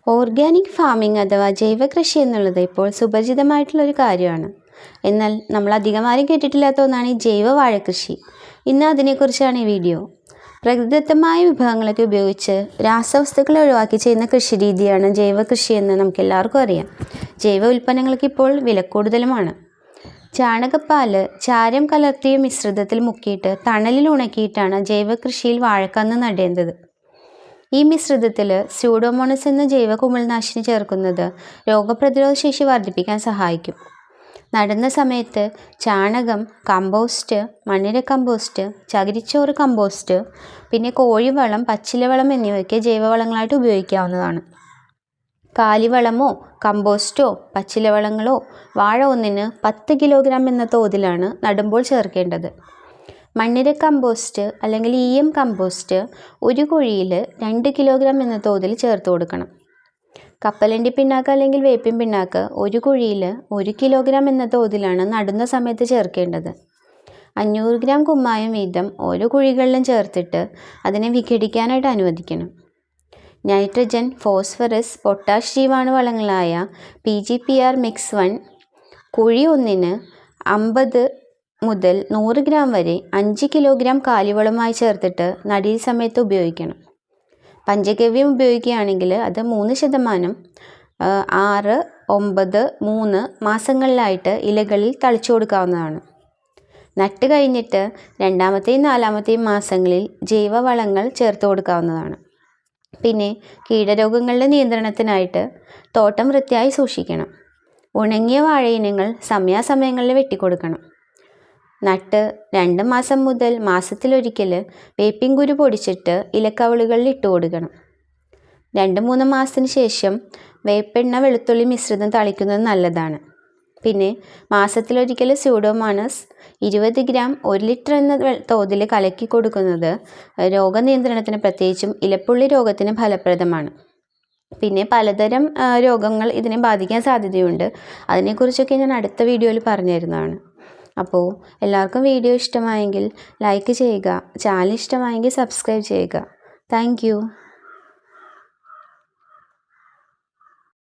Organic farming അഥവാ ജൈവ കൃഷി എന്നുള്ളത് ഇപ്പോൾ സുപരിചിതമായിട്ടുള്ളൊരു കാര്യമാണ്. എന്നാൽ നമ്മൾ അധികമാരും കേട്ടിട്ടില്ലാത്ത ഒന്നാണ് ഈ ജൈവ വാഴക്കൃഷി. ഇന്ന് അതിനെക്കുറിച്ചാണ് ഈ വീഡിയോ. പ്രകൃതിദത്തമായ വിഭവങ്ങളൊക്കെ ഉപയോഗിച്ച് രാസവസ്തുക്കളെ ഒഴിവാക്കി ചെയ്യുന്ന കൃഷി രീതിയാണ് ജൈവ കൃഷി എന്ന് നമുക്കെല്ലാവർക്കും അറിയാം. ജൈവ ഉൽപ്പന്നങ്ങൾക്ക് ഇപ്പോൾ വിലക്കൂടുതലുമാണ്. ചാണകപ്പാല് ചാരം കലർത്തിയ മിശ്രിതത്തിൽ മുക്കിയിട്ട് തണലിൽ ഉണക്കിയിട്ടാണ് ജൈവ കൃഷിയിൽ വാഴക്കന്ന് നടേണ്ടത്. ഈ മിശ്രിതത്തിൽ സ്യൂഡോമോണസ് എന്ന ജൈവ കുമിൾനാശിനി ചേർക്കുന്നത് രോഗപ്രതിരോധ ശേഷി വർദ്ധിപ്പിക്കാൻ സഹായിക്കും. നടുന്ന സമയത്ത് ചാണകം, കമ്പോസ്റ്റ്, മണ്ണിര കമ്പോസ്റ്റ്, ചകിരിച്ചോറ് കമ്പോസ്റ്റ്, പിന്നെ കോഴിവളം, പച്ചിലവളം എന്നിവയൊക്കെ ജൈവവളങ്ങളായിട്ട് ഉപയോഗിക്കാവുന്നതാണ്. കാലിവളമോ കമ്പോസ്റ്റോ പച്ചിലവളങ്ങളോ വാഴ ഒന്നിന് 10 കിലോഗ്രാം എന്ന തോതിലാണ് നടുമ്പോൾ ചേർക്കേണ്ടത്. മണ്ണിര കമ്പോസ്റ്റ് അല്ലെങ്കിൽ EM കമ്പോസ്റ്റ് ഒരു കുഴിയിൽ 2 കിലോഗ്രാം എന്ന തോതിൽ ചേർത്ത് കൊടുക്കണം. കപ്പലണ്ടി പിണ്ണാക്ക് അല്ലെങ്കിൽ വേപ്പിൻ പിണ്ണാക്ക് ഒരു കുഴിയിൽ 1 കിലോഗ്രാം എന്ന തോതിലാണ് നടുന്ന സമയത്ത് ചേർക്കേണ്ടത്. 500 ഗ്രാം കുമ്മായം വീതം ഓരോ കുഴികളിലും ചേർത്തിട്ട് അതിനെ വിഘടിക്കാനായിട്ട് അനുവദിക്കണം. നൈട്രജൻ, ഫോസ്ഫറസ്, പൊട്ടാഷ് ജീവാണുവളങ്ങളായ PGPR മിക്സ് 1 കുഴി ഒന്നിന് 50 മുതൽ 100 ഗ്രാം വരെ 5 കിലോഗ്രാം കാലിവളമായി ചേർത്തിട്ട് നടീൽ സമയത്ത് ഉപയോഗിക്കണം. പഞ്ചഗവ്യം ഉപയോഗിക്കുകയാണെങ്കിൽ അത് 3% 6, 9, 3 മാസങ്ങളിലായിട്ട് ഇലകളിൽ തളിച്ചു കൊടുക്കാവുന്നതാണ്. നട്ട് കഴിഞ്ഞിട്ട് 2ാമത്തെയും 4ാമത്തെയും മാസങ്ങളിൽ ജൈവവളങ്ങൾ ചേർത്ത് കൊടുക്കാവുന്നതാണ്. പിന്നെ കീടരോഗങ്ങളുടെ നിയന്ത്രണത്തിനായിട്ട് തോട്ടം വൃത്തിയായി സൂക്ഷിക്കണം. ഉണങ്ങിയ വാഴയിനങ്ങൾ സമയാസമയങ്ങളിൽ വെട്ടിക്കൊടുക്കണം. നട്ട് 2 മാസം മുതൽ മാസത്തിലൊരിക്കൽ വേപ്പിൻ കുരു പൊടിച്ചിട്ട് ഇലക്കവളുകളിൽ ഇട്ട് കൊടുക്കണം. 2-3 മാസത്തിന് ശേഷം വേപ്പെണ്ണ വെളുത്തുള്ളി മിശ്രിതം തളിക്കുന്നത് നല്ലതാണ്. പിന്നെ മാസത്തിലൊരിക്കൽ സ്യൂഡോമോണസ് 20 ഗ്രാം 1 ലിറ്റർ എന്ന തോതിൽ കലക്കി കൊടുക്കുന്നത് രോഗനിയന്ത്രണത്തിന്, പ്രത്യേകിച്ചും ഇലപ്പുള്ളി രോഗത്തിന് ഫലപ്രദമാണ്. പിന്നെ പലതരം രോഗങ്ങൾ ഇതിനെ ബാധിക്കാൻ സാധ്യതയുണ്ട്. അതിനെക്കുറിച്ചൊക്കെ ഞാൻ അടുത്ത വീഡിയോയിൽ പറഞ്ഞു തരുന്നതാണ്. അപ്പോൾ എല്ലാവർക്കും വീഡിയോ ഇഷ്ടമായെങ്കിൽ ലൈക്ക് ചെയ്യുക, ചാനൽ ഇഷ്ടമായെങ്കിൽ സബ്സ്ക്രൈബ് ചെയ്യുക. താങ്ക്